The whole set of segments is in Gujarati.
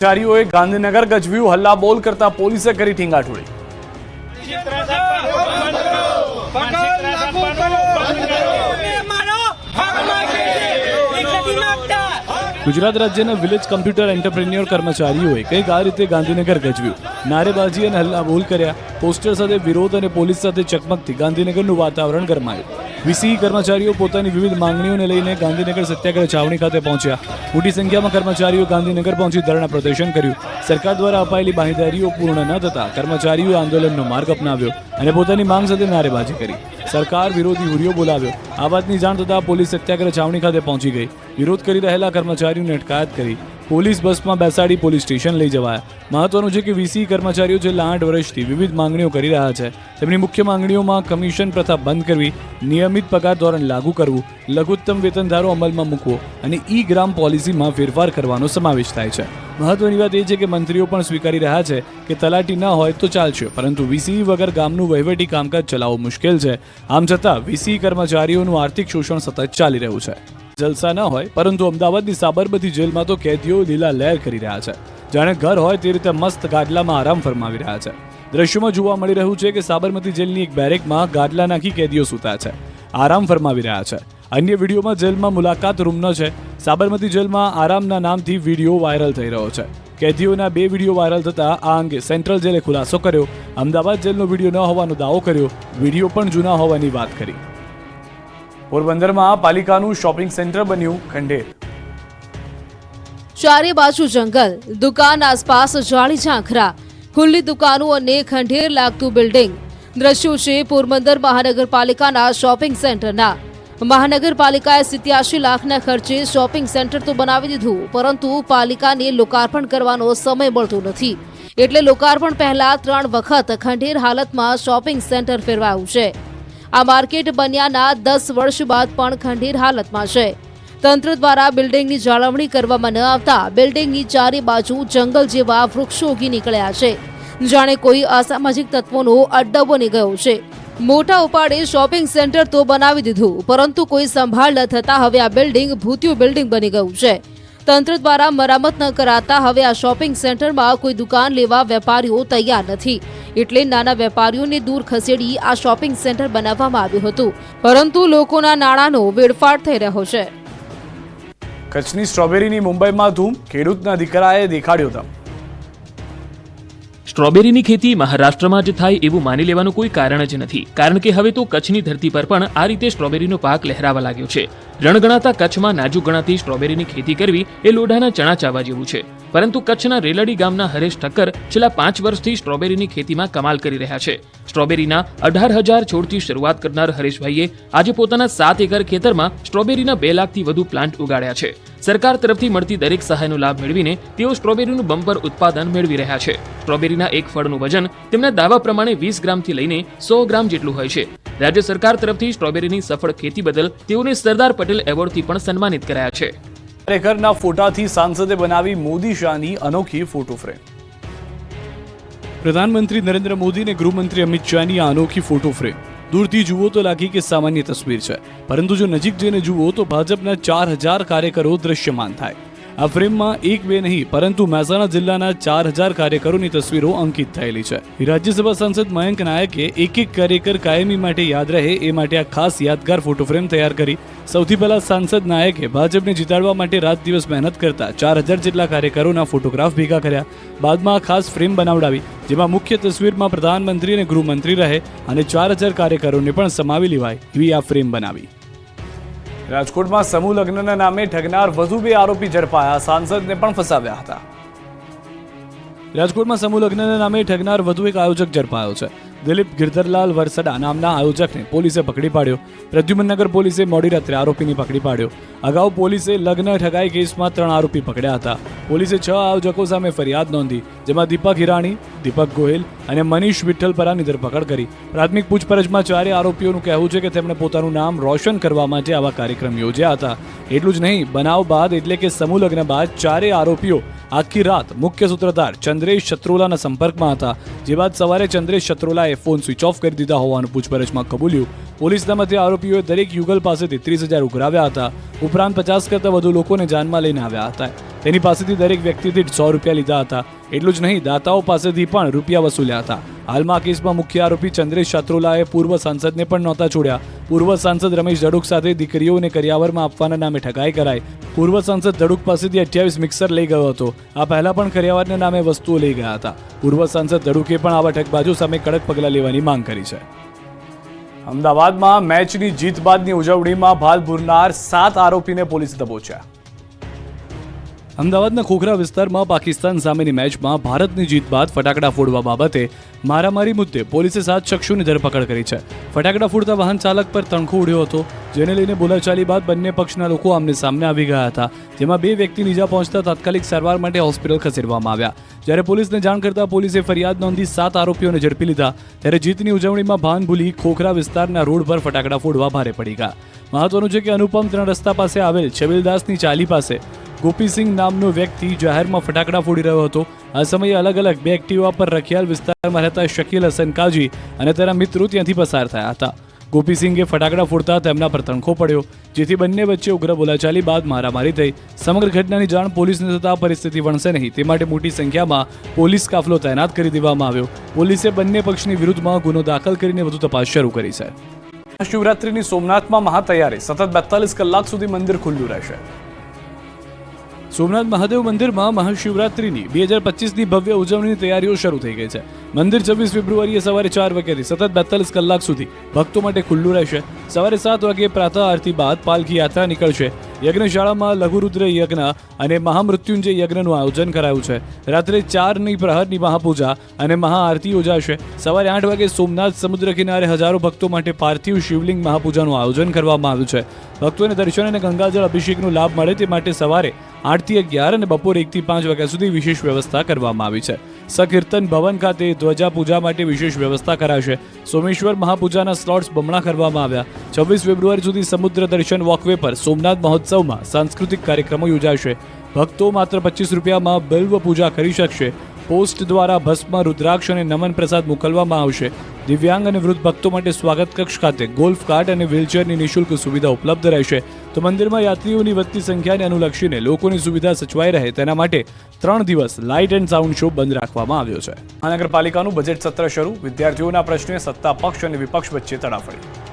કર્મચારીઓએ ગાંધીનગર ગજવ્યું, હલ્લા બોલ કરતા પોલીસે કરી ઠીંગાઠોળી। ગુજરાત રાજ્યના વિલેજ કમ્પ્યુટર એન્ટરપ્રેન્યોર કર્મચારીઓએ કંઈક આ રીતે ગાંધીનગર ગજવ્યું, નારેબાજી અને હલ્લા બોલ કર્યા। પોસ્ટર સાથે વિરોધ અને પોલીસ સાથે ચકમકથી ગાંધીનગરનું વાતાવરણ ગરમાયું। વીસી કર્મચારીઓ પોતાની વિવિધ માંગણીઓને લઈને ગાંધીનગર સત્યાગ્રહ છાવણી ખાતે પહોંચ્યા। મોટી સંખ્યામાં કર્મચારીઓ ગાંધીનગર પહોંચી ધરણા પ્રદર્શન કર્યું। સરકાર દ્વારા અપાયેલી બાંહેધરીઓ પૂર્ણ ન થતા કર્મચારીઓએ આંદોલનનો માર્ગ અપનાવ્યો અને પોતાની માંગ સાથે નારેબાજી કરી। સરકાર વિરોધી હુરિયો બોલાવ્યો। આ વાતની જાણ થતાં પોલીસ સત્યાગ્રહ છાવણી ખાતે પહોંચી ગઈ। વિરોધ કરી રહેલા કર્મચારીઓને અટકાયત કરી પોલીસ બસમાં બેસાડી પોલીસ સ્ટેશન લઈ જવાયા। મહત્વનું છે કે વીસી કર્મચારીઓ છેલ્લા 8 વર્ષથી વિવિધ માંગણીઓ કરી રહ્યા છે। તેમની મુખ્ય માંગણીઓમાં કમિશન પ્રથા બંધ કરવી, નિયમિત પગાર ધોરણ લાગુ કરવું, લઘુત્તમ વેતન ધારો અમલમાં મૂકવો અને ઈ ગ્રામ પોલિસીમાં ફેરફાર કરવાનો સમાવેશ થાય છે। મહત્વની વાત એ છે કે મંત્રીઓ પણ સ્વીકારી રહ્યા છે કે તલાટી ન હોય તો ચાલશે, પરંતુ વીસી વગર ગામનું વહીવટી કામકાજ ચલાવવું મુશ્કેલ છે। આમ છતાં વીસી કર્મચારીઓનું આર્થિક શોષણ સતત ચાલી રહ્યું છે। જલસા ન હોય, પરંતુ અમદાવાદની સાબરમતી જેલમાં તો કેદીઓ લીલા લહેર કરી રહ્યા છે। જાણે ઘર હોય તે રીતે મસ્ત ગાદલામાં આરામ ફરમાવી રહ્યા છે। દ્રશ્યોમાં જોવા મળી રહ્યું છે કે સાબરમતી જેલની એક બેરેકમાં ગાદલા નાખી કેદીઓ સૂતા છે, આરામ ફરમાવી રહ્યા છે। અન્ય વિડીયોમાં જેલમાં મુલાકાત રૂમનો છે। સાબરમતી જેલમાં આરામના નામથી વિડીયો વાયરલ થઈ રહ્યો છે। કેદીઓના 2 વિડીયો વાયરલ થતા આ અંગે સેન્ટ્રલ જેલે ખુલાસો કર્યો। અમદાવાદ જેલનો વિડીયો ન હોવાનો દાવો કર્યો, વિડીયો પણ જૂના હોવાની વાત કરી। પોરબંદરમાં પાલિકાનું શોપિંગ સેન્ટર બન્યું ખંડેર। ચારે બાજુ જંગલ, દુકાન આસપાસ જાળી ઝાંખરા, ખુલ્લી દુકાનો અને ખંડેર લાગતું બિલ્ડિંગ। દ્રશ્યો છે પોરબંદર મહાનગરપાલિકાના શોપિંગ સેન્ટરના। મહાનગરપાલિકાએ 87 લાખના ખર્ચે શોપિંગ સેન્ટર તો બનાવી દીધું, પરંતુ પાલિકાને લોકાર્પણ કરવાનો સમય મળતો નથી, એટલે લોકાર્પણ પહેલા 3 વખત ખંડેર હાલતમાં શોપિંગ સેન્ટર ફેરવાયું છે। આ માર્કેટ બન્યાના 10 વર્ષ બાદ પણ ખંડેર હાલતમાં છે। તંત્ર દ્વારા બિલ્ડિંગની જાળવણી કરવામાં ન આવતા બિલ્ડિંગની ચારે બાજુ જંગલ જેવા વૃક્ષો ઉગી નીકળ્યા છે, જાણે કોઈ અસામાજિક તત્વોનો અડ્ડો બની ગયો છે। મોટા ઉપાડે શોપિંગ સેન્ટર તો બનાવી દીધું, પરંતુ કોઈ સંભાળ ન થતા હવે આ બિલ્ડિંગ ભૂતિયું બિલ્ડિંગ બની ગયું છે। તંત્ર દ્વારા મરામત ન કરાતા હવે આ શોપિંગ સેન્ટરમાં કોઈ દુકાન લેવા વેપારીઓ તૈયાર નથી, એટલે નાના વેપારીઓને દૂર ખસેડી આ શોપિંગ સેન્ટર બનાવવામાં આવ્યું હતું, પરંતુ લોકોના નાણાંનો વેડફાટ થઈ રહ્યો છે। કચ્છની સ્ટ્રોબેરીની મુંબઈમાં ધૂમ, ખેડૂતના દીકરાએ દેખાડ્યો દમ। સ્ટ્રોબેરીની ખેતી મહારાષ્ટ્રમાં જ થાય એવું માની લેવાનું કોઈ કારણ જ નથી, કારણ કે હવે તો કચ્છની ધરતી પર પણ આ રીતે સ્ટ્રોબેરીનો પાક લહેરાવા લાગ્યો છે। રણગણાતા કચ્છમાં નાજુક ગણાતી સ્ટ્રોબેરીની ખેતી કરવી એ લોઢાના ચણા ચાવવા જેવું છે, પરંતુ કચ્છના રેલડી ગામના હરેશ ઠક્કર છેલ્લા 5 વર્ષથી સ્ટ્રોબેરીની ખેતીમાં કમાલ કરી રહ્યા છે। સ્ટ્રોબેરીના 18,000 છોડથી શરૂઆત કરનાર હરેશભાઈએ આજે પોતાના 7 એકર ખેતરમાં સ્ટ્રોબેરીના 2 લાખથી વધુ પ્લાન્ટ ઉગાડ્યા છે। સરકાર તરફથી મળતી દરેક સહાયનો લાભ મેળવીને તેઓ સ્ટ્રોબેરીનું બમ્પર ઉત્પાદન મેળવી રહ્યા છે। સ્ટ્રોબેરીના એક ફળનું વજન તેમના દાવા પ્રમાણે 20 ગ્રામથી લઈને 100 ગ્રામ જેટલું હોય છે। રાજ્ય સરકાર તરફથી સ્ટ્રોબેરીની સફળ ખેતી બદલ તેઓને સરદાર પટેલ એવોર્ડથી પણ સન્માનિત કરાયા છે। ખરેખરના ફોટાથી સાંસદે બનાવી મોદી શાહની અનોખી ફોટો ફ્રેમ। પ્રધાનમંત્રી નરેન્દ્ર મોદી અને ગૃહમંત્રી અમિત શાહની આ અનોખી ફોટો ફ્રેમ દૂરથી જુઓ તો લાગી કે સામાન્ય તસવીર છે, પરંતુ જો નજીક જઈને જુઓ તો ભાજપના 4000 કાર્યકરો દ્રશ્યમાન થાય। આ ફ્રેમમાં 1-2 નહીં, પરંતુ મહેસાણા જિલ્લાના 4000 કાર્યકરોની તસવીરો અંકિત થયેલી છે। રાજ્યસભા સાંસદ મયંક નાયકે એક કાર્યકર કાયમી માટે યાદ રહે એ માટે આ ખાસ યાદગાર ફોટો ફ્રેમ તૈયાર કરી। સૌથી પહેલા સાંસદ નાયકે ભાજપને જીતાડવા માટે રાત દિવસ મહેનત કરતા 4000 જેટલા કાર્યકરોના ફોટોગ્રાફ ભેગા કર્યા। બાદમાં આ ખાસ ફ્રેમ બનાવડાવી, જેમાં મુખ્ય તસવીરમાં પ્રધાનમંત્રી અને ગૃહમંત્રી રહે અને 4000 કાર્યકરોને પણ સમાવી લેવાય એવી આ ફ્રેમ બનાવી। રાજકોટમાં સમૂહ લગ્નના નામે ઠગનાર વધુ 2 આરોપી ઝડપાયા, સાંસદને પણ ફસાવ્યા હતા। રાજકોટમાં સમૂહ લગ્નના નામે ઠગનાર વધુ એક આયોજક ઝડપાયો છે। દિલીપ ગિરધરલાલ વરસડા નામના આયોજકને પોલીસે પકડી પાડ્યો। પ્રદ્યુમનનગર પોલીસે મોડી રાત્રે આરોપીને પકડી પાડ્યો। અગાઉ પોલીસે લગ્ન ઠગાઈ કેસમાં 3 આરોપી પકડ્યા હતા। પોલીસે 6 આયોજકો સામે ફરિયાદ નોંધી, જેમાં દીપક હિરાણી, દીપક ગોહિલ અને મનીષ વિઠ્ઠલપરાની ધરપકડ કરી। પ્રાથમિક પૂછપરછમાં 4 આરોપીઓનું કહેવું છે કે તેમણે પોતાનું નામ રોશન કરવા માટે આવા કાર્યક્રમ યોજ્યા હતા। એટલું જ નહીં, બનાવ બાદ એટલે કે સમૂહ લગ્ન બાદ 4 આરોપીઓ આખી રાત મુખ્ય સૂત્રધાર ચંદ્રેશ શત્રુલાના સંપર્કમાં હતા, જે બાદ સવારે ચંદ્રેશ શત્રુલાએ ફોન સ્વિચ ઓફ કરી દીધા હોવાનું પૂછપરછમાં કબૂલ્યું। પોલીસના મતે આરોપીઓએ દરેક યુગલ પાસેથી 30,000 ઉઘરાવ્યા હતા, ઉપરાંત 50 કરતાં વધુ લોકોને જાનમાં લઈને આવ્યા હતા। તેની પાસેથી દરેક વ્યક્તિથી 100 રૂપિયા લીધા હતા. એટલું જ નહીં, દાતાઓ પાસેથી પણ રૂપિયા વસૂલ્યા હતા. હાલમાં આ કેસમાં મુખ્ય આરોપી ચંદ્રેશ શાત્રોલાએ પૂર્વ સાંસદને પણ નહોતા છોડ્યા. પૂર્વ સાંસદ રમેશ ધડુક સાથે દીકરીઓને કરિયાવરમાં આપવાના નામે ઠગાઈ કરાઈ. પૂર્વ સાંસદ ધડુક પાસેથી 28 મિક્સર લઈ ગયો હતો. આ પહેલા પણ કરિયાવરના નામે વસ્તુઓ લઈ ગયા હતા. પૂર્વ સાંસદ ધડુકે પણ આવા ઠગબાજો સામે કડક પગલાં લેવાની માંગ કરી છે. અમદાવાદમાં મેચની જીત બાદની ઉજવણીમાં ભાલ ભૂરનાર 7 આરોપીને પોલીસે દબોચ્યા. અમદાવાદના ખોખરા વિસ્તારમાં પાકિસ્તાન સામેની મેચમાં ભારતની જીત બાદ ફટાકડા ફોડવા બાબતે મારામારી મુદ્દે પોલીસે 7 શખ્સોની ધરપકડ કરી છે. ફટાકડા ફોડતા વાહન ચાલક પર તણખો ઉડ્યો હતો, જેને લઈને બોલાચાલી બાદ બંને પક્ષના લોકો આમને સામને આવી ગયા હતા. જેમાં 2 વ્યક્તિને ઈજા પહોંચતા તાત્કાલિક સારવાર માટે હોસ્પિટલ ખસેડવામાં આવ્યા. જ્યારે પોલીસને જાણ કરતા પોલીસે ફરિયાદ નોંધી 7 આરોપીઓને ઝડપી લીધા. ત્યારે જીતની ઉજવણીમાં ભાન ભૂલી ખોખરા વિસ્તારના રોડ પર ફટાકડા ફોડવા ભારે પડી ગયા. મહત્વનું છે કે અનુપમ 3 રસ્તા પાસે આવેલ છબીલદાસની ચાલી પાસે ગોપીસિંહ નામનો વ્યક્તિ જાહેરમાં ફટાકડા ફોડી રહ્યો હતો. આ સમયે અલગ અલગ 2 એક્ટિવા પર રખિયાલ વિસ્તારમાં રહેતા શકીલ હસન કાજી અને તેના મિત્રો ત્યાંથી પસાર થયા હતા. ગોપીસિંહે ફટાકડા ફોડતા તેમના પર તણખો પડ્યો, જેથી બંને વચ્ચે ઉગ્ર બોલાચાલી બાદ મારામારી થઈ. સમગ્ર ઘટનાની જાણ પોલીસને થતાં પરિસ્થિતિ વણસે નહીં તે માટે મોટી સંખ્યામાં પોલીસ કાફલો તૈનાત કરી દેવામાં આવ્યો. પોલીસે બંને પક્ષની વિરુદ્ધમાં ગુનો દાખલ કરીને વધુ તપાસ શરૂ કરી છે. શિવરાત્રીની સોમનાથમાં મહાતૈયારી, સતત 42 કલાક સુધી મંદિર ખુલ્લું રહેશે. સોમનાથ મહાદેવ મંદિરમાં મહાશિવરાત્રિની 2025ની ભવ્ય ઉજવણીની તૈયારીઓ શરૂ થઈ ગઈ છે. મંદિર 26 ફેબ્રુઆરીએ સવારે 4 વાગ્યાથી સતત 42 કલાક સુધી ભક્તો માટે ખુલ્લું રહેશે. સવારે 7 વાગ્યે પ્રાતઃ આરતી બાદ પાલખી યાત્રા નીકળશે. યજ્ઞશાળામાં લઘુરુદ્ર યજ્ઞ અને મહામૃત્યુંજય યજ્ઞનું આયોજન કરાયું છે. રાત્રે 4ની પ્રહરની મહાપૂજા અને મહાઆરતી યોજાશે. સવારે 8 વાગે સોમનાથ સમુદ્ર કિનારે હજારો ભક્તો માટે પાર્થિવ શિવલિંગ મહાપૂજાનું આયોજન કરવામાં આવ્યું છે. ભક્તોને દર્શન અને ગંગાજળ અભિષેકનો લાભ મળે તે માટે સવારે 8 થી 11 અને બપોરે 1 થી 5 વાગ્યા સુધી વિશેષ વ્યવસ્થા કરવામાં આવી છે. સકીર્તન ભવન ખાતે ધ્વજા પૂજા માટે વિશેષ વ્યવસ્થા કરાશે. સોમેશ્વર મહાપૂજાના સ્લોટ્સ બમણા કરવામાં આવ્યા. 26 ફેબ્રુઆરી સુધી સમુદ્ર દર્શન વોકવે પર સોમનાથ મહોત્સવમાં સાંસ્કૃતિક કાર્યક્રમો યોજાશે. ભક્તો માત્ર 25 રૂપિયામાં બિલ્વ પૂજા કરી શકશે. પોસ્ટ દ્વારા ભસ્મ, રુદ્રાક્ષ અને નમન પ્રસાદ મોકલવામાં આવશે. દિવ્યાંગ અને વૃદ્ધ ભક્તો માટે સ્વાગત કક્ષ ખાતે ગોલ્ફ કાર્ટ અને વ્હીલચેરની નિઃશુલ્ક સુવિધા ઉપલબ્ધ રહેશે. તો મંદિરમાં યાત્રીઓની વધતી સંખ્યાને અનુલક્ષીને લોકોની સુવિધા સચવાઈ રહે તેના માટે 3 દિવસ લાઇટ એન્ડ સાઉન્ડ શો બંધ રાખવામાં આવ્યો છે. મહાનગરપાલિકાનું બજેટ સત્ર શરૂ, વિદ્યાર્થીઓના પ્રશ્ને સત્તા પક્ષ અને વિપક્ષ વચ્ચે તડાફડી.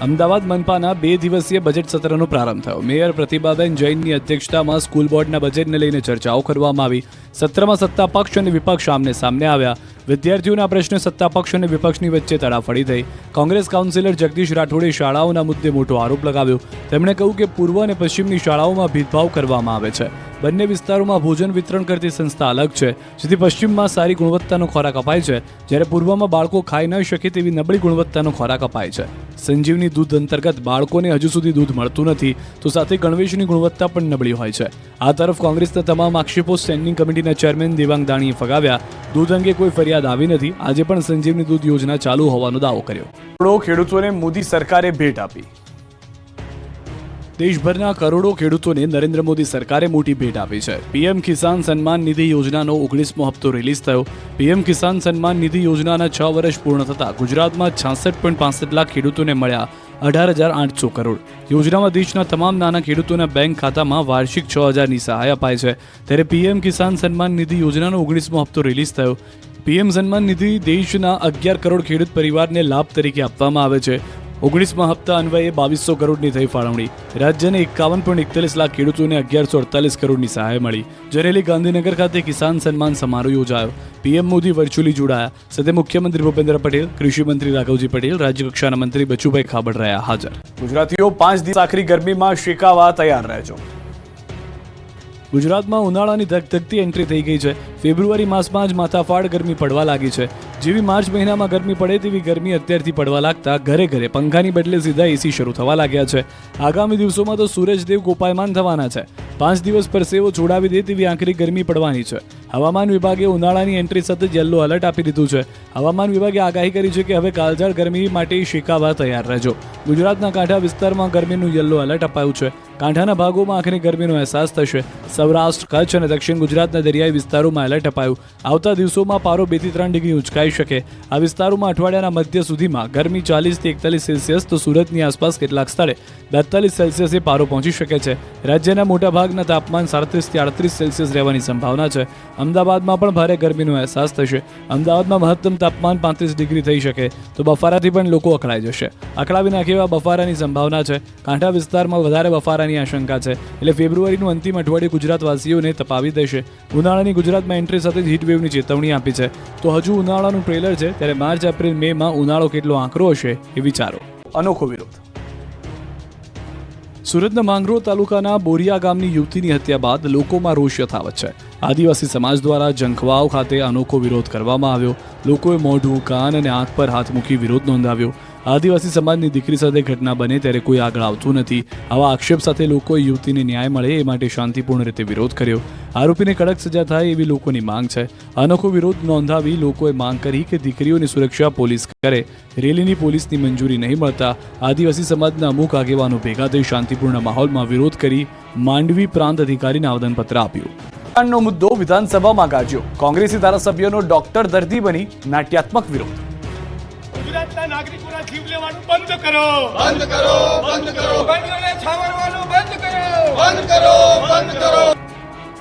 અમદાવાદ મનપાના 2 દિવસીય બજેટ સત્રનો પ્રારંભ થયો. મેયર પ્રતિભાબેન જૈનની અધ્યક્ષતામાં સ્કૂલ બોર્ડના બજેટને લઈને ચર્ચાઓ કરવામાં આવી. સત્રમાં સત્તા પક્ષ અને વિપક્ષ આમને સામને આવ્યા. વિદ્યાર્થીઓના પ્રશ્ને સત્તા પક્ષ અને વિપક્ષની વચ્ચે તડાફડી થઈ. કોંગ્રેસ કાઉન્સિલર જગદીશ રાઠોડે શાળાઓના મુદ્દે મોટો આરોપ લગાવ્યો. તેમણે કહ્યું કે પૂર્વ અને પશ્ચિમની શાળાઓમાં ભેદભાવ કરવામાં આવે છે. બંને વિસ્તારોમાં ભોજન વિતરણ કરતી સંસ્થા અલગ છે, જેથી પશ્ચિમમાં સારી ગુણવત્તાનો ખોરાક અપાય છે, જ્યારે પૂર્વમાં બાળકો ખાઈ ન શકે તેવી નબળી ગુણવત્તાનો ખોરાક અપાય છે. સંજીવની દૂધ અંતર્ગત બાળકોને હજુ સુધી દૂધ મળતું નથી, તો સાથે ગણવેશની ગુણવત્તા પણ નબળી હોય છે. આ તરફ કોંગ્રેસના તમામ આક્ષેપો સ્ટેન્ડિંગ કમિટીના ચેરમેન દેવાંગ દાણીએ ફગાવ્યા. દૂધ અંગે કોઈ ફરિયાદ આવી નથી. આજે પણ સંજીવની દૂધ યોજના ચાલુ હોવાનો દાવો કર્યો. ખેડૂતોને મોદી સરકારે ભેટ આપી. દેશભરના કરોડો ખેડૂતોને નરેન્દ્ર મોદી સરકારે મોટી ભેટ આપી છે. પીએમ કિસાન સન્માન નિધિ યોજનાનો 19મો હપ્તો રિલીઝ થયો. પીએમ કિસાન સન્માન નિધિ યોજનાના 6 વર્ષ પૂર્ણ થતાં ગુજરાતમાં 66.65 લાખ ખેડૂતોને મળ્યા 18,800 કરોડ. યોજનામાં દેશના તમામ નાના ખેડૂતોના બેંક ખાતામાં વાર્ષિક 6,000ની સહાય અપાય છે. ત્યારે પીએમ કિસાન સન્માન નિધિ યોજનાનો 19મો હપ્તો રિલીઝ થયો. પીએમ સન્માન નિધિ દેશના 11 કરોડ ખેડૂત પરિવારને લાભ તરીકે આપવામાં આવે છે. 19મા હપ્તા અન્વયે 2200 કરોડની થઈ ફાળવણી. રાજ્યને 51.41 લાખ ખેડૂતોને 1148 કરોડની સહાય મળી. જરેલી ગાંધીનગર ખાતે કિસાન સન્માન સમારોહ યોજાયો. પીએમ મોદી વર્ચ્યુઅલી જોડાયા. સાથે મુખ્યમંત્રી ભૂપેન્દ્ર પટેલ, કૃષિ મંત્રી રાઘવજી પટેલ, રાજ્યકક્ષાના મંત્રી બચુભાઈ ખાબડ રહ્યા હાજર. ગુજરાતીઓ 5 દિવસ આખરી ગરમીમાં શેકાવા તૈયાર રહેજો. ગુજરાતમાં ઉનાળાની ધગધગતી એન્ટ્રી થઈ ગઈ છે. ફેબ્રુઆરી માસમાં જ માથાફાડ ગરમી પડવા લાગી છે. જેવી માર્ચ મહિનામાં ગરમી પડે તેવી ગરમી અત્યારથી પડવા લાગતા ઘરે ઘરે પંખાની બદલે સીધા એસી શરૂ થવા લાગ્યા છે. આગામી દિવસોમાં તો સૂરજદેવ કોપાયમાન થવાના છે. 5 દિવસ પરસેવો છોડાવી દે તેવી આખરી ગરમી પડવાની છે. હવામાન વિભાગે ઉનાળાની એન્ટ્રી સાથે યલો એલર્ટ આપી દીધું છે. હવામાન વિભાગે આગાહી કરી છે કે હવે કાળઝાળ ગરમી માટે શેકાવા તૈયાર રહેજો. ગુજરાતના કાંઠા વિસ્તારમાં ગરમીનું યલો એલર્ટ અપાયું છે. કાંઠાના ભાગોમાં આખરી ગરમીનો અહેસાસ થશે. સૌરાષ્ટ્ર, કચ્છ અને દક્ષિણ ગુજરાતના દરિયાઈ વિસ્તારોમાં એલર્ટ અપાયું. આવતા દિવસોમાં પારો 2 થી 3 ડિગ્રી ઉંચકાઈ થઈ શકે। આ વિસ્તારોમાં અઠવાડિયાના મધ્ય સુધીમાં ગરમી 40 થી 41 સેલ્સિયસ તો સુરતની આસપાસ કેટલાક સ્થળે 42 સેલ્સિયસે પારો પહોંચી શકે છે। રાજ્યના મોટાભાગના તાપમાન 37 થી 38 સેલ્સિયસ રહેવાની સંભાવના છે। અમદાવાદમાં પણ ભારે ગરમીનો અહેસાસ થશે। અમદાવાદમાં મહત્તમ તાપમાન 35 ડિગ્રી થઈ શકે તો બફારાથી પણ લોકો અકળાઈ જશે। અકળાવી નાખે એવા બફારાની સંભાવના છે। કાંઠા વિસ્તારમાં વધારે બફારાની આશંકા છે, એટલે ફેબ્રુઆરીનું અંતિમ અઠવાડિયું ગુજરાતવાસીઓને તપાવી દેશે। ઉનાળાની ગુજરાતમાં એન્ટ્રી સાથે હીટ વેવની ચેતવણી આપી છે, તો હજુ ઉનાળાનું ટ્રેલર છે, ત્યારે માર્ચ એપ્રિલ મેમાં ઉનાળો કેટલો આકરો હશે એ વિચારો। અનોખો વિરોધ। સુરતના માંગરોળ તાલુકાના બોરિયા ગામની યુવતીની હત્યા બાદ લોકોમાં રોષ યથાવત છે। આદિવાસી સમાજ દ્વારા જંખવાવ ખાતે અનોખો વિરોધ કરવામાં આવ્યો। લોકોએ મોઢું, કાન અને આંખ પર હાથ મૂકી વિરોધ નોંધાવ્યો। આદિવાસી સમાજની દીકરી સાથે ઘટના બને ત્યારે કોઈ આગળ આવતું નથી। આવા આક્ષેપ સાથે લોકોએ યુવતીને ન્યાય મળે એ માટે શાંતિપૂર્ણ રીતે વિરોધ કર્યો। આરોપીને કડક સજા થાય એવી લોકોની માંગ છે। અનોખો વિરોધ નોંધાવી લોકોએ માંગ કરી કે દીકરીઓની સુરક્ષા પોલીસ કરે। રેલીની પોલીસની મંજૂરી નહીં મળતા આદિવાસી સમાજના અમુક આગેવાનો ભેગા થઈ શાંતિપૂર્ણ માહોલમાં વિરોધ કરી માંડવી પ્રાંત અધિકારીને આવેદનપત્ર આપ્યું। નો મુદ્દો વિધાનસભામાં ગાજ્યો। કોંગ્રેસી ધારાસભ્યોનો ડોક્ટર દર્દી બની નાટ્યાત્મક વિરોધ। ગુજરાતના નાગરિકોના જીવ લેવાનું બંધ કરો, બંધ કરો, બંધ કરો, બંધને છાવરવાનું બંધ કરો, બંધ કરો, બંધ કરો।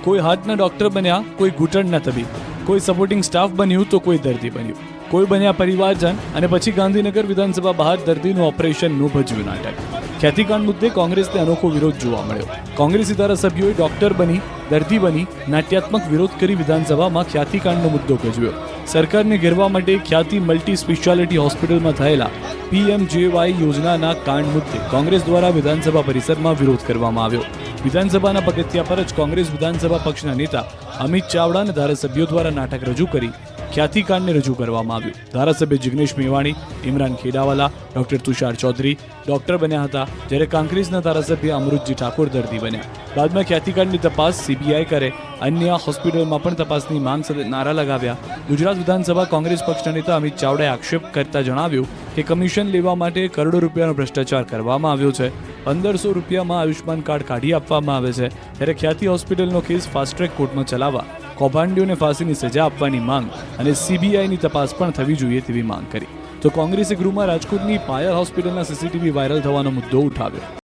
કોઈ હાર્ટના ડોક્ટર બન્યા, કોઈ ઘૂંટણના તબીબ, કોઈ સપોર્ટિંગ સ્ટાફ બન્યું તો કોઈ દર્દી બન્યું, કોઈ બન્યા પરિવારજન અને પછી ગાંધીનગર વિધાનસભા બહાર દર્દીનું ઓપરેશનનું ભજવ્યું નાટક। ખ્યાતિકાંડ મુદ્દે કોંગ્રેસને અનોખો વિરોધ જોવા મળ્યો। કોંગ્રેસી ધારાસભ્યોએ ડોક્ટર બની, દર્દી બની નાટ્યાત્મક વિરોધ કરી વિધાનસભામાં ખ્યાતિકાંડનો મુદ્દો ગજવ્યો। સરકારને ઘેરવા માટે ખ્યાતિ મલ્ટી સ્પેશિયાલિટી હોસ્પિટલમાં થયેલા PMJY યોજનાના કાંડ મુદ્દે કોંગ્રેસ દ્વારા વિધાનસભા પરિસરમાં વિરોધ કરવામાં આવ્યો। વિધાનસભાના પગથિયા પર જ કોંગ્રેસ વિધાનસભા પક્ષના નેતા અમિત ચાવડા અને ધારાસભ્યો દ્વારા નાટક રજૂ કરી ખ્યાતિકાંડને રજૂ કરવામાં આવ્યું। ધારાસભ્ય જિગ્નેશ મેવાણી, ઇમરાન ખેડાવાલા, ડોક્ટર તુષાર ચૌધરી ડોક્ટર બન્યા હતા, જ્યારે કાંકરેજના ધારાસભ્ય અમૃતજી ઠાકોર દર્દી બન્યા। બાદમાં ખ્યાતિકાંડની તપાસ CBI કરે, અન્ય હોસ્પિટલમાં પણ તપાસની માંગ સાથે નારા લગાવ્યા। ગુજરાત વિધાનસભા કોંગ્રેસ પક્ષના નેતા અમિત ચાવડાએ આક્ષેપ કરતા જણાવ્યું કે કમિશન લેવા માટે કરોડો રૂપિયાનો ભ્રષ્ટાચાર કરવામાં આવ્યો છે। 1500 રૂપિયામાં આયુષ્માન કાર્ડ કાઢી આપવામાં આવે છે, ત્યારે ખ્યાતિ હોસ્પિટલનો કેસ ફાસ્ટ ટ્રેક કોર્ટમાં ચલાવવા, કૌભાંડીઓને ફાંસીની સજા આપવાની માંગ અને CBIની તપાસ પણ થવી જોઈએ તેવી માંગ કરી। તો કોંગ્રેસે ગૃહમાં રાજકોટની પાયલ હોસ્પિટલના CCTV વાયરલ થવાનો મુદ્દો ઉઠાવ્યો।